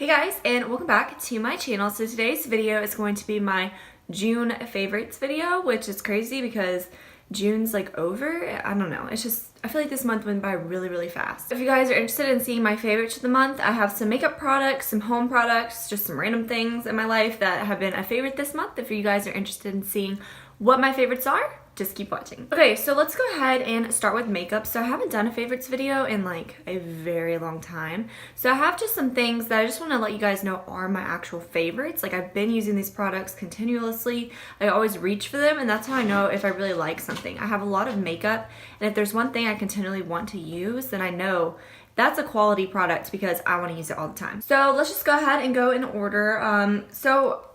Hey guys, and welcome back to my channel. So today's video is going to be my June favorites video, which is crazy because June's like over. I don't know. It's just, I feel like this month went by really fast. If you guys are interested in seeing my favorites of the month, I have some makeup products, some home products, just some random things in my life that have been a favorite this month. If you guys are interested in seeing what my favorites are, just keep watching. Okay, so let's go ahead and start with makeup. So I haven't done a favorites video in like a very long time. So I have just some things that I just want to let you guys know are my actual favorites. Like I've been using these products continuously. I always reach for them, and that's how I know if I really like something. I have a lot of makeup, and if there's one thing I continually want to use, then I know that's a quality product because I want to use it all the time. So let's just go ahead and go in order. So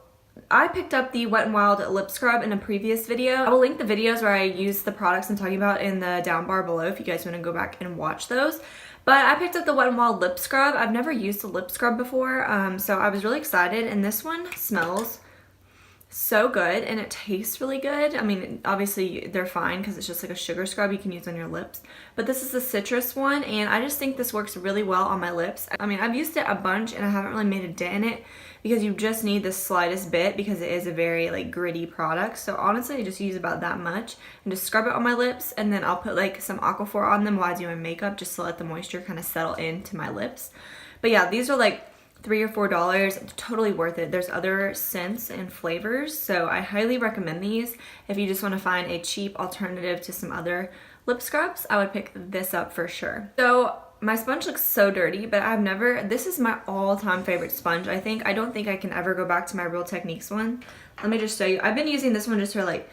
I picked up the Wet n Wild lip scrub in a previous video. I will link the videos where I use the products I'm talking about in the down bar below if you guys want to go back and watch those. But I picked up the Wet n Wild lip scrub. I've never used a lip scrub before, so I was really excited, and this one smells so good and it tastes really good. I mean, obviously they're fine because it's just like a sugar scrub you can use on your lips, but this is a citrus one, and I just think this works really well on my lips. I mean, I've used it a bunch and I haven't really made a dent in it because you just need the slightest bit because it is a very like gritty product. So honestly, I just use about that much and just scrub it on my lips, and then I'll put like some Aquaphor on them while I do my makeup just to let the moisture kind of settle into my lips. But yeah, these are like $3 or $4, totally worth it. There's other scents and flavors, so I highly recommend these. If you just want to find a cheap alternative to some other lip scrubs, I would pick this up for sure. So my sponge looks so dirty, but this is my all-time favorite sponge, I think. I don't think I can ever go back to my Real Techniques one. Let me just show you. I've been using this one just for like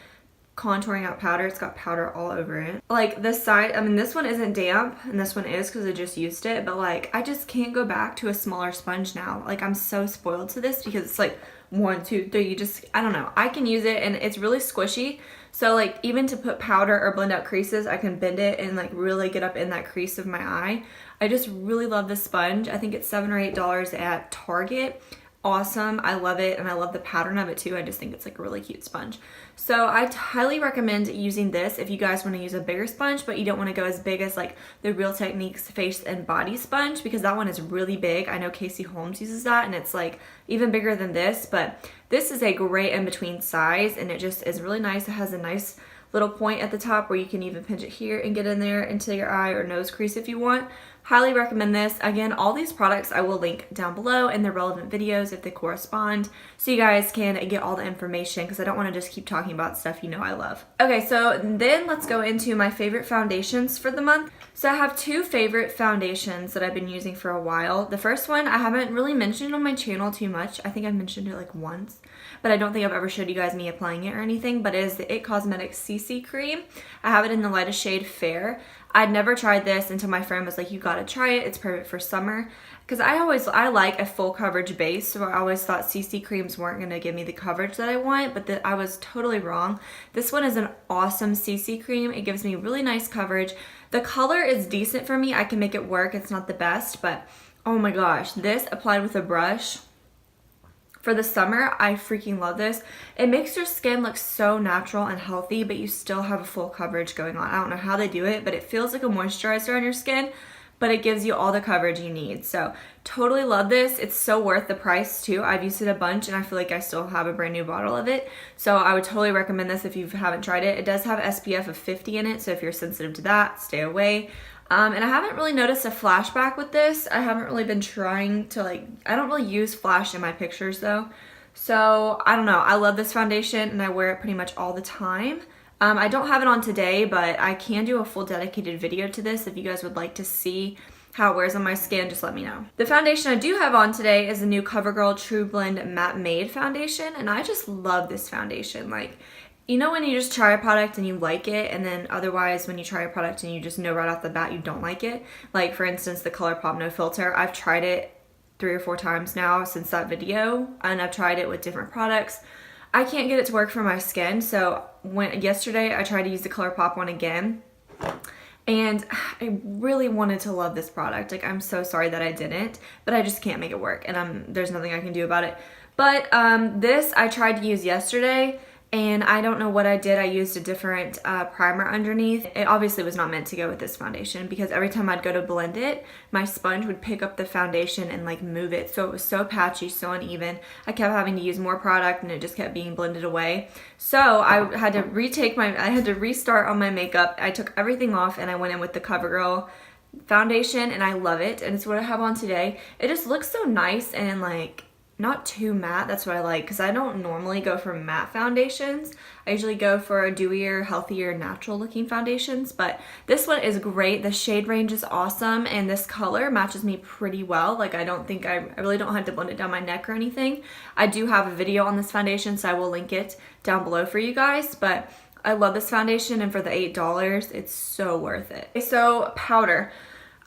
contouring out powder. It's got powder all over it. Like this side, I mean, this one isn't damp and this one is because I just used it, but like I just can't go back to a smaller sponge now. Like I'm so spoiled to this because it's like 1, 2, 3, you just, I don't know, I can use it and it's really squishy. So like even to put powder or blend out creases, I can bend it and like really get up in that crease of my eye. I just really love this sponge. I think it's $7 or $8 at Target. Awesome. I love it, and I love the pattern of it too. I just think it's like a really cute sponge. So I highly recommend using this if you guys want to use a bigger sponge, but you don't want to go as big as like the Real Techniques face and body sponge because that one is really big. I know Casey Holmes uses that and it's like even bigger than this, but this is a great in-between size, and it just is really nice. It has a nice little point at the top where you can even pinch it here and get in there into your eye or nose crease if you want. Highly recommend this. Again, all these products I will link down below in the relevant videos if they correspond, so you guys can get all the information because I don't want to just keep talking about stuff you know I love. Okay, so then let's go into my favorite foundations for the month. So I have two favorite foundations that I've been using for a while. The first one I haven't really mentioned on my channel too much. I think I've mentioned it like once, but I don't think I've ever showed you guys me applying it or anything, but it is the It Cosmetics CC cream. I have it in the lightest shade Fair. I'd never tried this until my friend was like, you gotta try it, it's perfect for summer. Because I like a full coverage base, so I always thought CC creams weren't gonna give me the coverage that I want, but I was totally wrong. This one is an awesome CC cream. It gives me really nice coverage. The color is decent for me. I can make it work. It's not the best, but oh my gosh, this applied with a brush for the summer, I freaking love this. It makes your skin look so natural and healthy, but you still have a full coverage going on. I don't know how they do it, but it feels like a moisturizer on your skin, but it gives you all the coverage you need. So totally love this. It's so worth the price too. I've used it a bunch and I feel like I still have a brand new bottle of it. So I would totally recommend this if you haven't tried it. It does have SPF of 50 in it, so if you're sensitive to that, stay away. And I haven't really noticed a flashback with this. I haven't really been trying to I don't really use flash in my pictures though. So I don't know. I love this foundation and I wear it pretty much all the time. I don't have it on today, but I can do a full dedicated video to this. If you guys would like to see how it wears on my skin, just let me know. The foundation I do have on today is the new Covergirl True Blend Matte Made foundation, and I just love this foundation. Like, you know when you just try a product and you like it, and then otherwise when you try a product and you just know right off the bat you don't like it? Like for instance, the ColourPop No Filter. I've tried it 3 or 4 times now since that video, and I've tried it with different products. I can't get it to work for my skin, so yesterday I tried to use the ColourPop one again, and I really wanted to love this product. Like, I'm so sorry that I didn't, but I just can't make it work, and there's nothing I can do about it. But this I tried to use yesterday, and I don't know what I did. I used a different primer underneath. It obviously was not meant to go with this foundation because every time I'd go to blend it, my sponge would pick up the foundation and like move it. So it was so patchy, so uneven. I kept having to use more product and it just kept being blended away. So I had to restart on my makeup. I took everything off and I went in with the Covergirl foundation, and I love it, and it's what I have on today. It just looks so nice and like not too matte. That's what I like, because I don't normally go for matte foundations. I usually go for dewier, healthier, natural looking foundations, but this one is great. The shade range is awesome, and this color matches me pretty well. Like I really don't have to blend it down my neck or anything. I do have a video on this foundation, so I will link it down below for you guys, but I love this foundation, and for the $8, it's so worth it. Okay, so powder.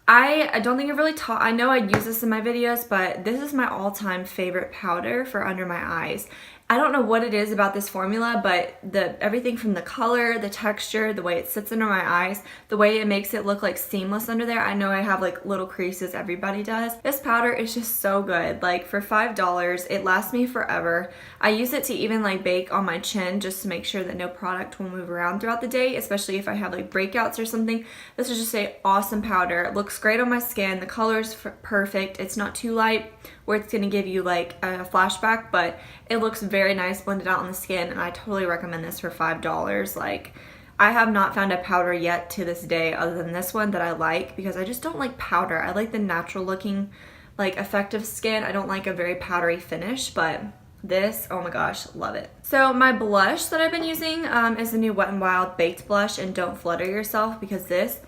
I don't think I've really I know I use this in my videos, but this is my all-time favorite powder for under my eyes. I don't know what it is about this formula, but everything from the color, the texture, the way it sits under my eyes, the way it makes it look like seamless under there. I know I have like little creases, everybody does. This powder is just so good. Like for $5, it lasts me forever. I use it to even like bake on my chin just to make sure that no product will move around throughout the day, especially if I have like breakouts or something. This is just an awesome powder. It looks great on my skin. The color's perfect. It's not too light where it's going to give you like a flashback, but it looks very nice blended out on the skin, and I totally recommend this for $5. Like, I have not found a powder yet to this day other than this one that I like, because I just don't like powder. I like the natural looking, like effective skin. I don't like a very powdery finish, but this, oh my gosh, love it. So my blush that I've been using is the new Wet n Wild Baked Blush in Don't Flutter Yourself, because this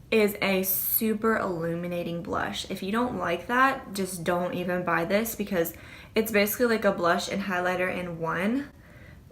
is a super illuminating blush. If you don't like that, just don't even buy this, because it's basically like a blush and highlighter in one.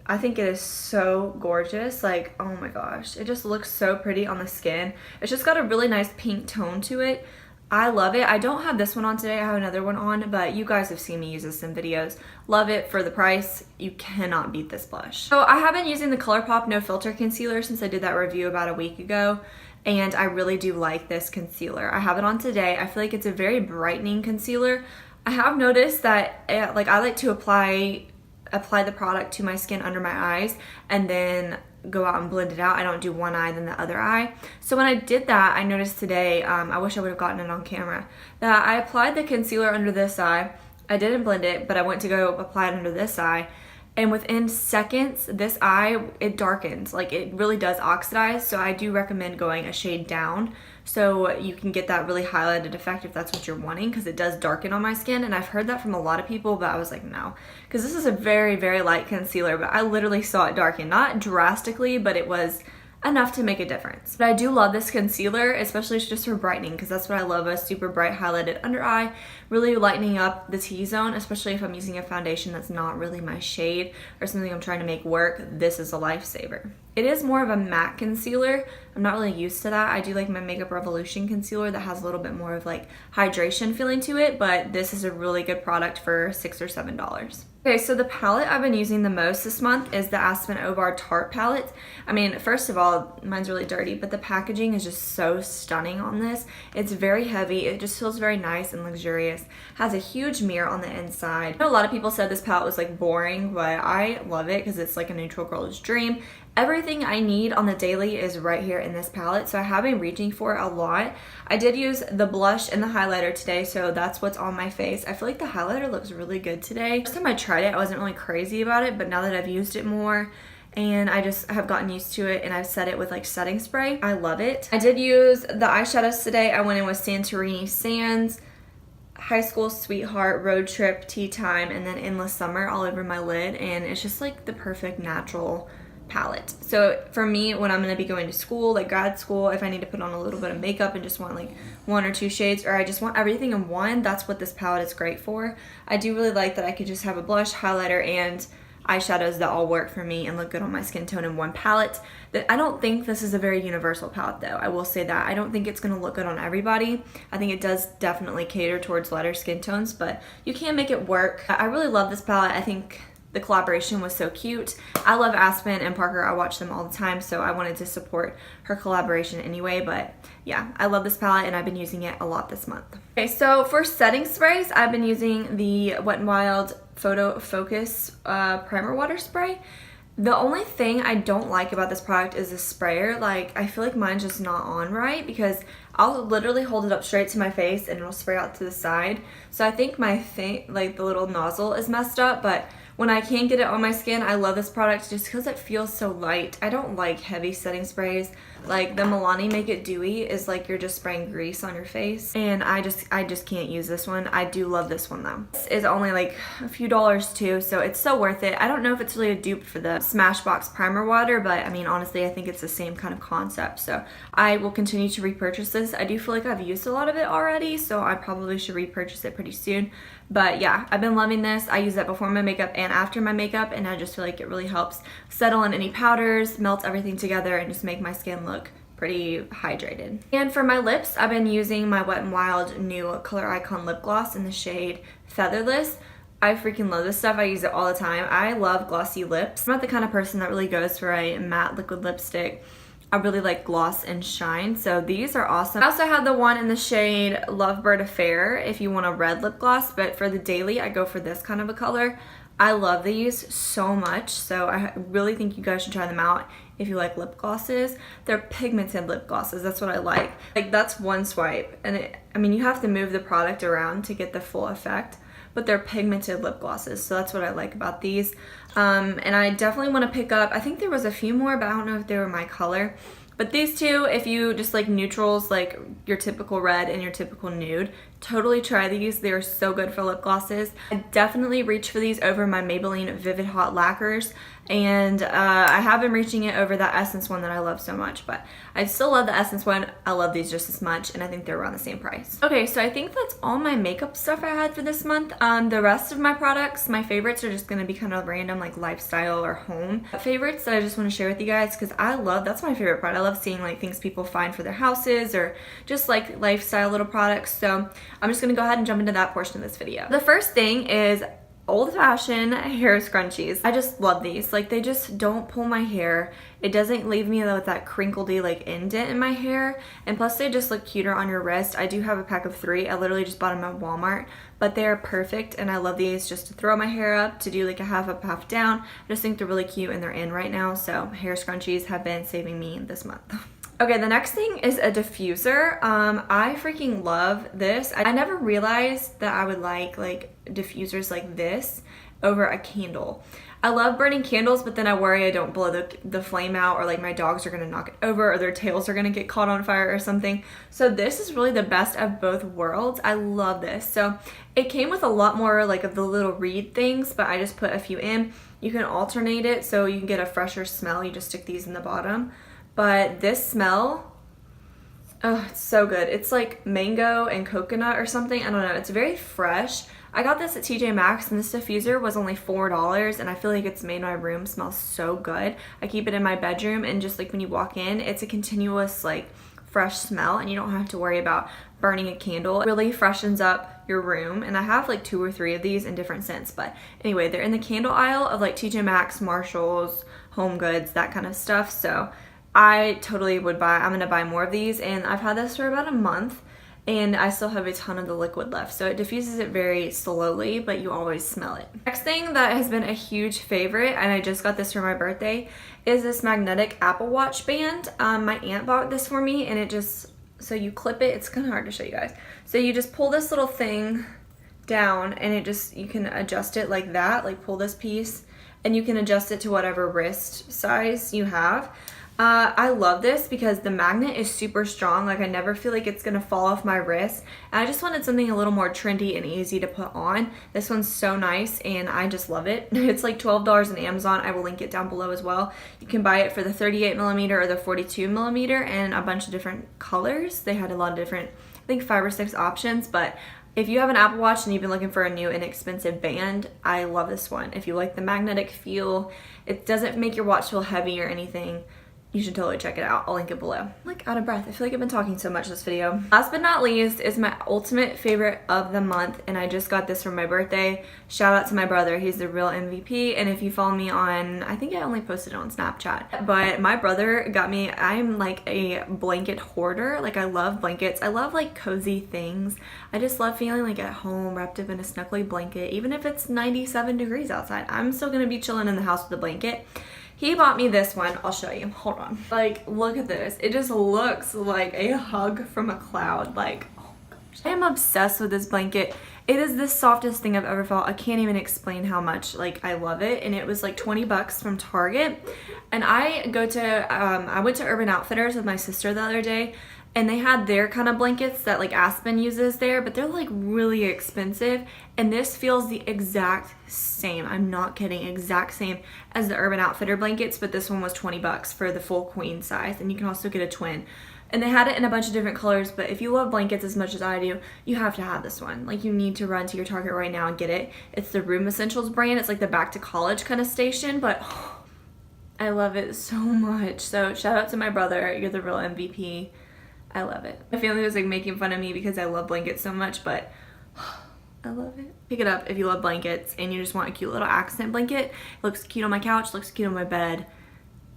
I think it is so gorgeous. Like, oh my gosh, it just looks so pretty on the skin. It's just got a really nice pink tone to it. I love it. I don't have this one on today. I have another one on, but you guys have seen me use this in videos. Love it for the price. You cannot beat this blush. So I have been using the ColourPop No Filter Concealer since I did that review about a week ago, and I really do like this concealer. I have it on today. I feel like it's a very brightening concealer. I have noticed that like I like to apply the product to my skin under my eyes and then go out and blend it out. I don't do one eye then the other eye. So when I did that, I noticed today, I wish I would have gotten it on camera, that I applied the concealer under this eye. I didn't blend it, but I went to go apply it under this eye, and within seconds, this eye, it darkens. Like, it really does oxidize, so I do recommend going a shade down so you can get that really highlighted effect if that's what you're wanting, because it does darken on my skin, and I've heard that from a lot of people, but I was like, no, because this is a very, very light concealer, but I literally saw it darken. Not drastically, but it was enough to make a difference. But I do love this concealer, especially just for brightening, because that's what I love, a super bright highlighted under eye, really lightening up the T-zone, especially if I'm using a foundation that's not really my shade or something I'm trying to make work. This is a lifesaver. It is more of a matte concealer. I'm not really used to that. I do like my Makeup Revolution concealer that has a little bit more of like hydration feeling to it, but this is a really good product for $6 or $7. Okay, so the palette I've been using the most this month is the Aspyn Tarte palette. I mean, first of all, mine's really dirty, but the packaging is just so stunning on this. It's very heavy. It just feels very nice and luxurious. Has a huge mirror on the inside. I know a lot of people said this palette was like boring, but I love it because it's like a neutral girl's dream. Everything I need on the daily is right here in this palette, so I have been reaching for it a lot. I did use the blush and the highlighter today, so that's what's on my face. I feel like the highlighter looks really good today. First time I tried it, I wasn't really crazy about it, but now that I've used it more, and I just have gotten used to it, and I've set it with like setting spray, I love it. I did use the eyeshadows today. I went in with Santorini Sands, High School Sweetheart, Road Trip, Tea Time, and then Endless Summer all over my lid, and it's just like the perfect natural palette. So for me, when I'm going to be going to school, like grad school, if I need to put on a little bit of makeup and just want like one or two shades, or I just want everything in one, that's what this palette is great for. I do really like that I could just have a blush, highlighter, and eyeshadows that all work for me and look good on my skin tone in one palette. I don't think this is a very universal palette though. I will say that. I don't think it's going to look good on everybody. I think it does definitely cater towards lighter skin tones, but you can make it work. I really love this palette. I think the collaboration was so cute. I love Aspyn and Parker. I watch them all the time, so I wanted to support her collaboration anyway, but yeah, I love this palette and I've been using it a lot this month. Okay, so for setting sprays, I've been using the Wet n Wild Photo Focus Primer Water Spray. The only thing I don't like about this product is the sprayer. Like, I feel like mine's just not on right because I'll literally hold it up straight to my face and it'll spray out to the side. So I think my thing, like the little nozzle is messed up, but when I can get it on my skin, I love this product just because it feels so light. I don't like heavy setting sprays. Like the Maybelline Make It Dewy is like you're just spraying grease on your face, and I just can't use this one. I do love this one though. This is only like a few dollars too, so it's so worth it. I don't know if it's really a dupe for the Smashbox Primer Water, but I mean honestly I think it's the same kind of concept, so I will continue to repurchase this. I do feel like I've used a lot of it already, so I probably should repurchase it pretty soon. But yeah, I've been loving this. I use that before my makeup and after my makeup, and I just feel like it really helps settle in any powders, melt everything together, and just make my skin look pretty hydrated. And for my lips, I've been using my Wet n Wild new Color Icon lip gloss in the shade Featherless. I freaking love this stuff. I use it all the time. I love glossy lips. I'm not the kind of person that really goes for a matte liquid lipstick. I really like gloss and shine, so these are awesome. I also have the one in the shade Lovebird Affair if you want a red lip gloss, but for the daily, I go for this kind of a color. I love these so much, so I really think you guys should try them out if you like lip glosses. They're pigmented lip glosses, that's what I like. Like, that's one swipe, and I mean, you have to move the product around to get the full effect, but they're pigmented lip glosses, so that's what I like about these. And I definitely want to pick up, I think there was a few more, but I don't know if they were my color. But these two, if you just like neutrals, like your typical red and your typical nude, totally try these. They are so good for lip glosses. I definitely reach for these over my Maybelline Vivid Hot Lacquers, and I have been reaching it over that Essence one that I love so much, but I still love the Essence one. I love these just as much, and I think they're around the same price. Okay, so I think that's all my makeup stuff I had for this month. The rest of my products, my favorites are just gonna be kind of random, like lifestyle or home favorites that I just want to share with you guys, because that's my favorite part. I love seeing like things people find for their houses or just like lifestyle little products. So I'm just gonna go ahead and jump into that portion of this video. The first thing is old-fashioned hair scrunchies. I just love these. Like, they just don't pull my hair. It doesn't leave me with that crinkledy like indent in my hair, and plus they just look cuter on your wrist. I do have a pack of 3. I literally just bought them at Walmart, but they are perfect, and I love these just to throw my hair up, to do like a half up, half down. I just think they're really cute and they're in right now, so hair scrunchies have been saving me this month. Okay, the next thing is a diffuser. I freaking love this. I never realized that I would like diffusers like this over a candle. I love burning candles, but then I worry I don't blow the flame out, or like my dogs are gonna knock it over, or their tails are gonna get caught on fire or something. So this is really the best of both worlds. I love this. So it came with a lot more like of the little reed things, but I just put a few in. You can alternate it so you can get a fresher smell. You just stick these in the bottom. But this smell, oh, it's so good. It's like mango and coconut or something. I don't know. It's very fresh. I got this at TJ Maxx, and this diffuser was only $4, and I feel like it's made my room smell so good. I keep it in my bedroom, and just like when you walk in, it's a continuous like fresh smell, and you don't have to worry about burning a candle. It really freshens up your room, and I have like 2 or 3 of these in different scents. But anyway, they're in the candle aisle of like TJ Maxx, Marshalls, Home Goods, that kind of stuff. So I totally would buy, I'm gonna buy more of these, and I've had this for about a month, and I still have a ton of the liquid left. So it diffuses it very slowly, but you always smell it. Next thing that has been a huge favorite, and I just got this for my birthday, is this magnetic Apple Watch band. My aunt bought this for me, and it just, so you clip it, it's kind of hard to show you guys. So you just pull this little thing down, and it just, you can adjust it like that, like pull this piece, and you can adjust it to whatever wrist size you have. I love this because the magnet is super strong. Like, I never feel like it's gonna fall off my wrist. And I just wanted something a little more trendy and easy to put on. This one's so nice, and I just love it. It's like $12 on Amazon. I will link it down below as well. You can buy it for the 38mm or the 42mm and a bunch of different colors. They had a lot of different, I think 5 or 6 options, but if you have an Apple Watch and you've been looking for a new inexpensive band, I love this one. If you like the magnetic feel, it doesn't make your watch feel heavy or anything. You should totally check it out. I'll link it below. I'm like out of breath. I feel like I've been talking so much this video. Last but not least is my ultimate favorite of the month, and I just got this for my birthday. Shout out to my brother. He's the real MVP, and if you follow me on, I think I only posted it on Snapchat, but my brother got me, I'm like a blanket hoarder. Like, I love blankets. I love like cozy things. I just love feeling like at home, wrapped up in a snuggly blanket. Even if it's 97 degrees outside, I'm still gonna be chilling in the house with a blanket. He bought me this one. I'll show you. Hold on. Like, look at this. It just looks like a hug from a cloud. Like, oh gosh. I am obsessed with this blanket. It is the softest thing I've ever felt. I can't even explain how much, like, I love it. And it was like 20 bucks from Target. And I went to Urban Outfitters with my sister the other day, and they had their kind of blankets that like Aspyn uses there, but they're like really expensive. And this feels the exact same. I'm not kidding, exact same as the Urban Outfitter blankets, but this one was 20 bucks for the full queen size. And you can also get a twin. And they had it in a bunch of different colors, but if you love blankets as much as I do, you have to have this one. Like, you need to run to your Target right now and get it. It's the Room Essentials brand. It's like the back to college kind of station, but oh, I love it so much. So shout out to my brother. You're the real MVP. I love it. My family was like making fun of me because I love blankets so much, but I love it. Pick it up if you love blankets and you just want a cute little accent blanket. It looks cute on my couch, looks cute on my bed.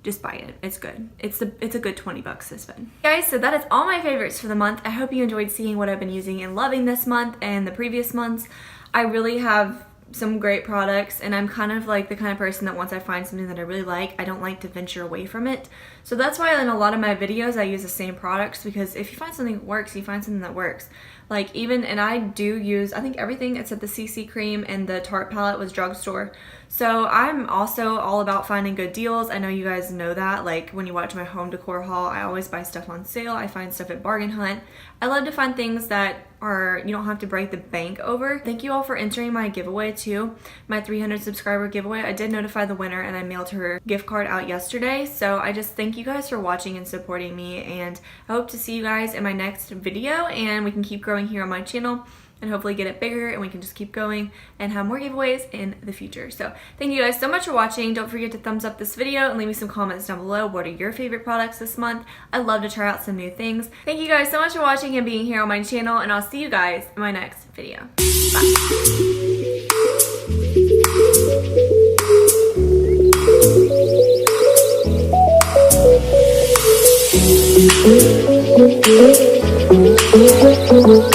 Just buy it. It's good. It's a good 20 bucks to spend. Guys, so that is all my favorites for the month. I hope you enjoyed seeing what I've been using and loving this month and the previous months. I really have some great products, and I'm kind of like the kind of person that once I find something that I really like, I don't like to venture away from it. So that's why in a lot of my videos I use the same products, because if you find something that works, you find something that works. Like and I do use, I think everything except the CC cream and the Tarte palette was drugstore. So I'm also all about finding good deals. I know you guys know that. Like, when you watch my home decor haul, I always buy stuff on sale. I find stuff at Bargain Hunt. I love to find things that you don't have to break the bank over. Thank you all for entering my giveaway too. My 300 subscriber giveaway. I did notify the winner and I mailed her gift card out yesterday. So I just thank you guys for watching and supporting me, and I hope to see you guys in my next video, and we can keep growing here on my channel and hopefully get it bigger, and we can just keep going and have more giveaways in the future. So thank you guys so much for watching. Don't forget to thumbs up this video and leave me some comments down below. What are your favorite products this month? I love to try out some new things. Thank you guys so much for watching and being here on my channel, and I'll see you guys in my next video. Bye.